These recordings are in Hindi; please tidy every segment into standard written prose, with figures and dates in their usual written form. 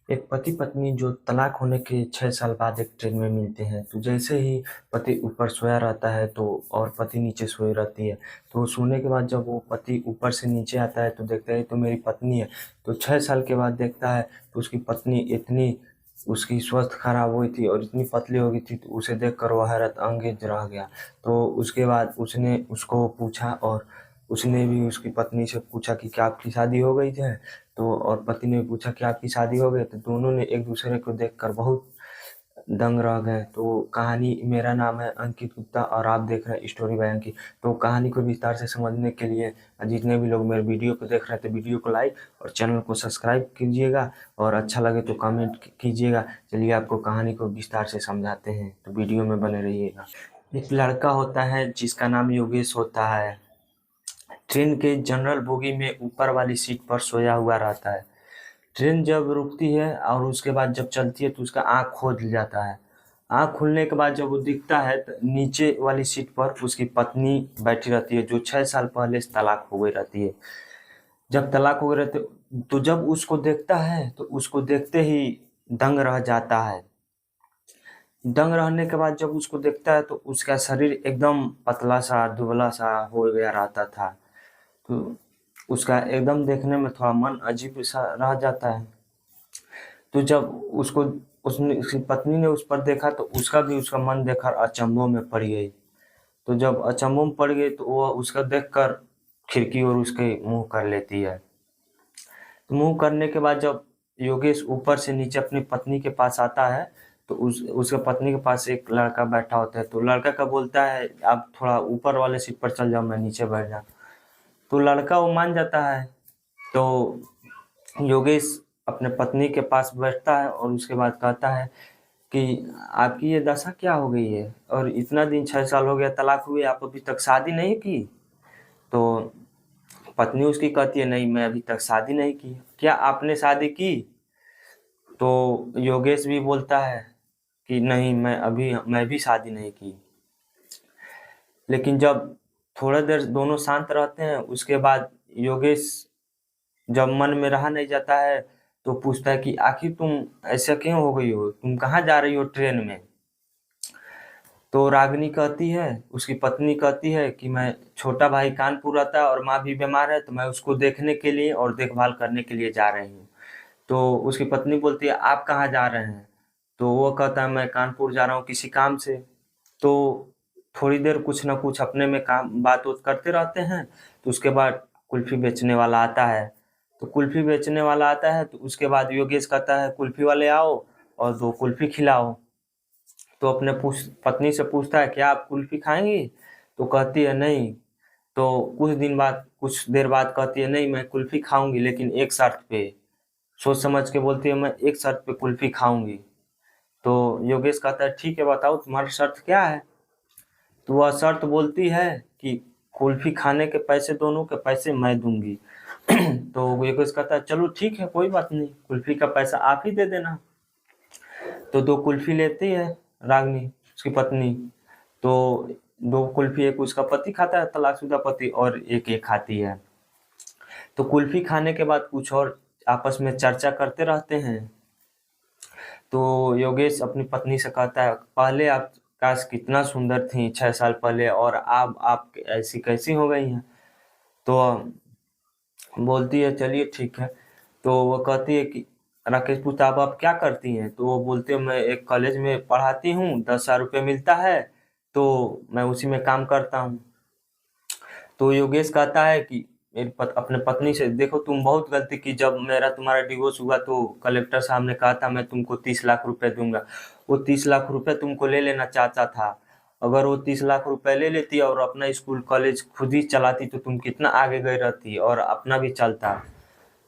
एक पति पत्नी जो तलाक होने के 6 साल बाद एक ट्रेन में मिलते हैं, तो जैसे ही पति ऊपर सोया रहता है तो और पत्नी नीचे सोई रहती है। तो सोने के बाद जब वो पति ऊपर से नीचे आता है तो देखता है तो मेरी पत्नी है। तो 6 साल के बाद देखता है तो उसकी पत्नी इतनी उसकी स्वास्थ्य खराब हुई थी और इतनी पतली हो गई थी, तो उसे देखकर वह हैरत अंगेज रह गया। तो उसके बाद उसने उसको पूछा और उसने भी उसकी पत्नी से पूछा कि क्या आपकी शादी हो गई है? तो और पति ने पूछा कि आपकी शादी हो गई? तो दोनों ने एक दूसरे को देखकर बहुत दंग रह गए। तो कहानी, मेरा नाम है अंकित गुप्ता और आप देख रहे हैं स्टोरी बाय अंकित। तो कहानी को विस्तार से समझने के लिए जितने भी लोग मेरे वीडियो को देख रहे थे, वीडियो को लाइक और चैनल को सब्सक्राइब कीजिएगा और अच्छा लगे तो कमेंट कीजिएगा। चलिए आपको कहानी को विस्तार से समझाते हैं, तो वीडियो में बने रहिएगा। एक लड़का होता है जिसका नाम योगेश होता है। ट्रेन के जनरल बोगी में ऊपर वाली सीट पर सोया हुआ रहता है। ट्रेन जब रुकती है और उसके बाद जब चलती है तो उसका आँख खुल जाता है। आँख खुलने के बाद जब वो दिखता है तो नीचे वाली सीट पर उसकी पत्नी बैठी रहती है, जो 6 साल पहले से तलाक हो गई रहती है। जब तलाक हो गई रहती है तो जब उसको देखता है तो उसको देखते ही दंग रह जाता है। दंग रहने के बाद जब उसको देखता है तो उसका शरीर एकदम पतला सा दुबला सा हो गया रहता था। तो उसका एकदम देखने में थोड़ा मन अजीब सा रह जाता है। तो जब उसको उसने उसकी पत्नी ने उस पर देखा तो उसका भी उसका मन देखकर अचंभों में पड़ गई। तो जब अचंभों में पड़ गई तो वह उसका देखकर खिड़की और उसके मुंह कर लेती है। तो मुंह करने के बाद जब योगेश ऊपर से नीचे अपनी पत्नी के पास आता है तो उसके पत्नी के पास एक लड़का बैठा होता है। तो लड़का का बोलता है आप थोड़ा ऊपर वाले सीट पर चल जाओ, मैं नीचे बैठ जाऊँ। तो लड़का वो मान जाता है। तो योगेश अपने पत्नी के पास बैठता है और उसके बाद कहता है कि आपकी ये दशा क्या हो गई है और इतना दिन 6 साल हो गया तलाक हुए, आप अभी तक शादी नहीं की? तो पत्नी उसकी कहती है नहीं, मैं अभी तक शादी नहीं की। क्या आपने शादी की? तो योगेश भी बोलता है कि नहीं, मैं भी शादी नहीं की। लेकिन जब थोड़ा देर दोनों शांत रहते हैं उसके बाद योगेश जब मन में रहा नहीं जाता है तो पूछता है कि आखिर तुम ऐसा क्यों हो गई हो, तुम कहाँ जा रही हो ट्रेन में? तो रागिनी कहती है, उसकी पत्नी कहती है कि मैं, छोटा भाई कानपुर रहता है और माँ भी बीमार है तो मैं उसको देखने के लिए और देखभाल करने के लिए जा रही हूँ। तो उसकी पत्नी बोलती है आप कहाँ जा रहे हैं? तो वो कहता है मैं कानपुर जा रहा हूँ किसी काम से। तो थोड़ी देर कुछ ना कुछ अपने में काम बात उत करते रहते हैं। तो उसके बाद कुल्फी बेचने वाला आता है। तो कुल्फी बेचने वाला आता है तो उसके बाद योगेश कहता है कुल्फी वाले आओ और 2 कुल्फी खिलाओ। तो अपने पत्नी से पूछता है क्या आप कुल्फी खाएंगी? तो कहती है नहीं। तो कुछ देर बाद कहती है नहीं, मैं कुल्फी खाऊंगी लेकिन एक शर्त पे। सोच समझ के बोलती है मैं एक शर्त पे कुल्फी खाऊंगी। तो योगेश कहता है ठीक है बताओ तुम्हारी शर्त क्या है? तो वह शर्त बोलती है कि कुल्फी खाने के पैसे, दोनों के पैसे मैं दूंगी। तो योगेश कहता है चलो ठीक है कोई बात नहीं, कुल्फी का पैसा आप ही दे देना। तो 2 कुल्फी लेती है रागनी, उसकी पत्नी। तो 2 कुल्फी एक उसका पति खाता है, तलाकशुदा पति, और एक ये खाती है। तो कुल्फी खाने के बाद कुछ और आपस में चर्चा करते रहते हैं। तो योगेश अपनी पत्नी से कहता है पहले आप काश कितना सुंदर थी 6 साल पहले और अब आप ऐसी कैसी हो गई हैं? तो बोलती है चलिए ठीक है। तो वो कहती है कि राकेश पूछता आप क्या करती हैं? तो वो बोलते हैं मैं एक कॉलेज में पढ़ाती हूँ, 10,000 रुपये मिलता है तो मैं उसी में काम करता हूँ। तो योगेश कहता है कि अपने पत्नी से देखो तुम बहुत गलती की, जब मेरा तुम्हारा डिवोर्स हुआ तो कलेक्टर साहब ने कहा था मैं तुमको 30 लाख रुपए दूंगा। वो 30 लाख रुपए तुमको ले लेना चाहता था। अगर वो 30 लाख रुपए ले लेती और अपना स्कूल कॉलेज खुद ही चलाती तो तुम कितना आगे गई रहती और अपना भी चलता।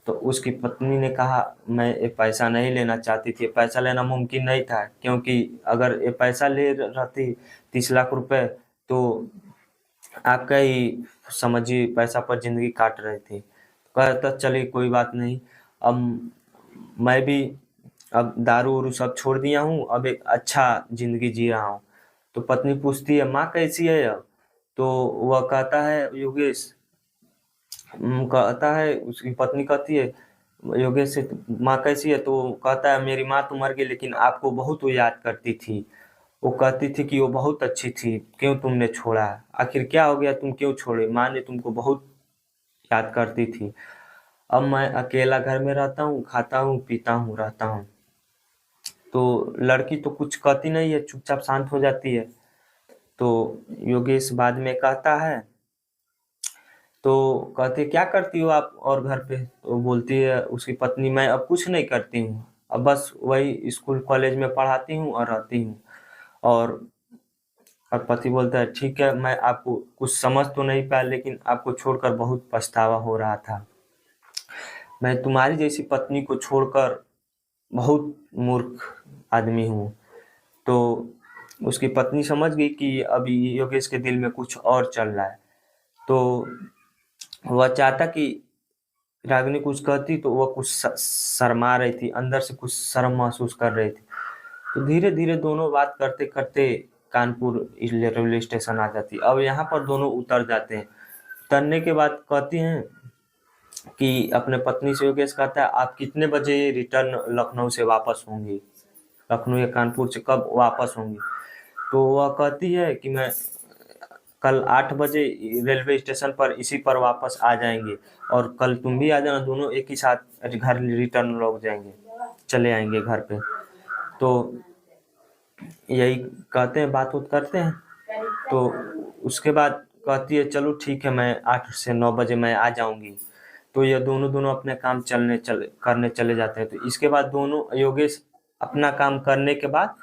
तो उसकी पत्नी ने कहा मैं ये पैसा नहीं लेना चाहती थी, पैसा लेना मुमकिन नहीं था, क्योंकि अगर ये पैसा ले रहती 30 लाख रुपए तो आपका ही समझिए पैसा पर जिंदगी काट रहे थे। कहता चलिए कोई बात नहीं, अब मैं भी अब दारू वारू सब छोड़ दिया हूँ, अब एक अच्छा जिंदगी जी रहा हूँ। तो पत्नी पूछती है माँ कैसी है अब? तो वह कहता है योगेश कहता है, उसकी पत्नी कहती है योगेश से माँ कैसी है, तो कहता है मेरी माँ तो मर गई लेकिन आपको बहुत वो याद करती थी। वो कहती थी कि वो बहुत अच्छी थी, क्यों तुमने छोड़ा, आखिर क्या हो गया, तुम क्यों छोड़े, माँ ने तुमको बहुत याद करती थी। अब मैं अकेला घर में रहता हूँ, खाता हूँ पीता हूँ रहता हूँ। तो लड़की तो कुछ कहती नहीं है, चुपचाप शांत हो जाती है। तो योगेश बाद में कहता है, तो कहते क्या करती हो आप और घर पे, तो बोलती है उसकी पत्नी, मैं अब कुछ नहीं करती हूँ, अब बस वही स्कूल कॉलेज में पढ़ाती हूँ और रहती हूँ। और और पति बोलता है ठीक है, मैं आपको कुछ समझ तो नहीं पाया लेकिन आपको छोड़कर बहुत पछतावा हो रहा था। मैं तुम्हारी जैसी पत्नी को छोड़कर बहुत मूर्ख आदमी हूँ। तो उसकी पत्नी समझ गई कि अभी योगेश के दिल में कुछ और चल रहा है। तो वह चाहता कि रागिनी कुछ कहती तो वह कुछ शर्मा रही थी, अंदर से कुछ शर्म महसूस कर रही थी। तो धीरे धीरे दोनों बात करते करते कानपुर रेलवे स्टेशन आ जाती। अब यहाँ पर दोनों उतर जाते हैं। उतरने के बाद कहती हैं कि अपने पत्नी से, योगेश कहता है आप कितने बजे रिटर्न लखनऊ से वापस होंगी, लखनऊ या कानपुर से कब वापस होंगी। तो वह कहती है कि मैं कल 8 बजे रेलवे स्टेशन पर इसी पर वापस आ जाएंगे, और कल तुम भी आ जाना, दोनों एक ही साथ घर रिटर्न लौट जाएंगे, चले आएंगे घर पे। तो यही कहते हैं, बात उत करते हैं। तो उसके बाद कहती है चलो ठीक है, मैं 8 से 9 बजे मैं आ जाऊंगी। तो ये दोनों दोनों अपने काम करने चले जाते हैं। तो इसके बाद दोनों, योगेश अपना काम करने के बाद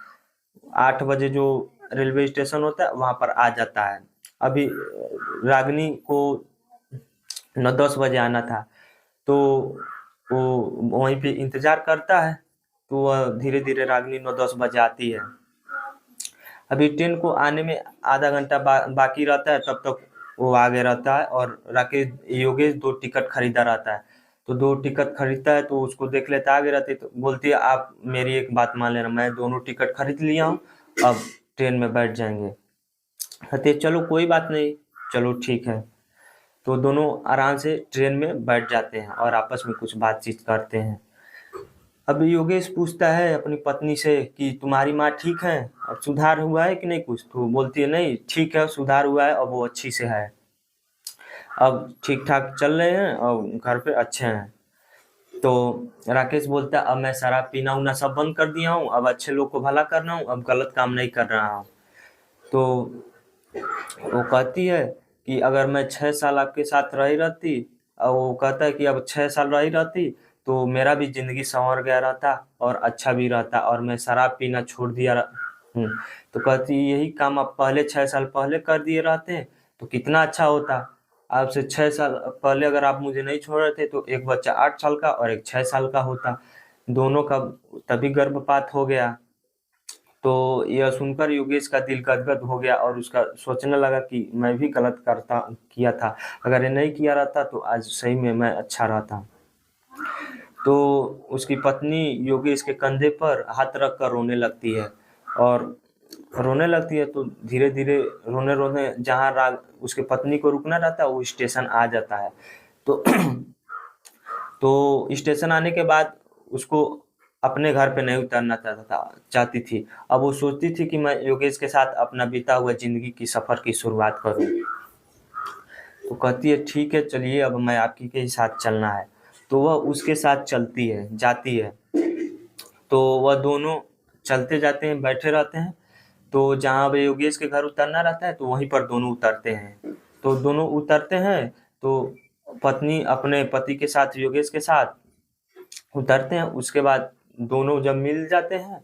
8 बजे जो रेलवे स्टेशन होता है वहां पर आ जाता है। अभी रागिनी को 9-10 बजे आना था, तो वो वहीं पे इंतजार करता है। तो वह धीरे धीरे रागिनी 9-10 बजे आती है। अभी ट्रेन को आने में आधा घंटा बाकी रहता है, तब तक वो आगे रहता है। और राकेश योगेश 2 टिकट खरीदा रहता है। तो 2 टिकट खरीदता है, तो उसको देख लेता है आगे रहती, तो बोलती है आप मेरी एक बात मान लेना, मैं दोनों टिकट खरीद लिया हूँ, अब ट्रेन में बैठ जाएंगे। कहते चलो कोई बात नहीं, चलो ठीक है। तो दोनों आराम से ट्रेन में बैठ जाते हैं और आपस में कुछ बातचीत करते हैं। अब योगेश पूछता है अपनी पत्नी से कि तुम्हारी माँ ठीक है, अब सुधार हुआ है कि नहीं कुछ। तो बोलती है नहीं ठीक है, सुधार हुआ है, अब वो अच्छी से है, अब ठीक ठाक चल रहे हैं और घर पे अच्छे हैं। तो राकेश बोलता है अब मैं शराब पीना उना सब बंद कर दिया हूँ, अब अच्छे लोग को भला कर रहा हूँ, अब गलत काम नहीं कर रहा हूँ। तो वो कहती है कि अगर मैं 6 साल आपके साथ रही रहती, और वो कहता है कि अब 6 साल रही रहती तो मेरा भी जिंदगी संवर गया रहता और अच्छा भी रहता, और मैं शराब पीना छोड़ दिया हूँ। तो कहती यही काम आप पहले 6 साल पहले कर दिए रहते तो कितना अच्छा होता। आपसे 6 साल पहले अगर आप मुझे नहीं छोड़ रहे थे तो एक बच्चा 8 साल का और एक 6 साल का होता, दोनों का तभी गर्भपात हो गया। तो यह सुनकर योगेश का दिल गदगद हो गया और उसका सोचने लगा कि मैं भी गलत करता किया था, अगर ये नहीं किया रहता तो आज सही में मैं अच्छा रहता। तो उसकी पत्नी योगेश के कंधे पर हाथ रख कर रोने लगती है, और रोने लगती है तो धीरे धीरे रोने रोने जहाँ राग उसके पत्नी को रुकना रहता है वो स्टेशन आ जाता है। तो तो स्टेशन आने के बाद उसको अपने घर पे नहीं उतरना चाहती थी। अब वो सोचती थी कि मैं योगेश के साथ अपना बीता हुआ जिंदगी की सफर की शुरुआत करूं। तो कहती है ठीक है चलिए, अब मैं आपकी के साथ चलना है। तो वह उसके साथ चलती है, जाती है। तो वह दोनों चलते जाते हैं, बैठे रहते हैं। तो जहाँ अब योगेश के घर उतरना रहता है तो वहीं पर दोनों उतरते हैं। तो दोनों उतरते हैं तो पत्नी अपने पति के साथ, योगेश के साथ उतरते हैं। उसके बाद दोनों जब मिल जाते हैं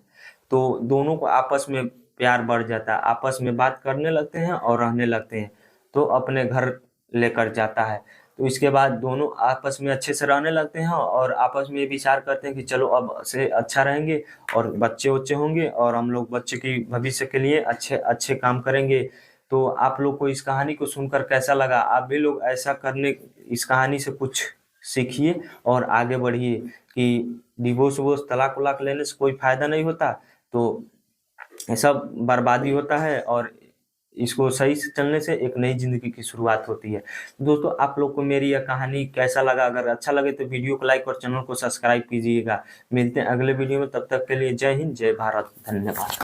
तो दोनों को आपस में प्यार बढ़ जाता है, आपस में बात करने लगते हैं और रहने लगते हैं। तो अपने घर लेकर जाता है। तो इसके बाद दोनों आपस में अच्छे से रहने लगते हैं और आपस में ये विचार करते हैं कि चलो अब से अच्छा रहेंगे और बच्चे उच्चे होंगे और हम लोग बच्चे की भविष्य के लिए अच्छे अच्छे काम करेंगे। तो आप लोग को इस कहानी को सुनकर कैसा लगा? आप भी लोग ऐसा करने, इस कहानी से कुछ सीखिए और आगे बढ़िए कि डिवोर्स वोर्स तलाक वलाक लेने से कोई फायदा नहीं होता। तो ये सब बर्बादी होता है और इसको सही से चलने से एक नई ज़िंदगी की शुरुआत होती है। दोस्तों, आप लोग को मेरी यह कहानी कैसा लगा? अगर अच्छा लगे तो वीडियो को लाइक और चैनल को सब्सक्राइब कीजिएगा। मिलते हैं अगले वीडियो में, तब तक के लिए जय हिंद, जय भारत, धन्यवाद।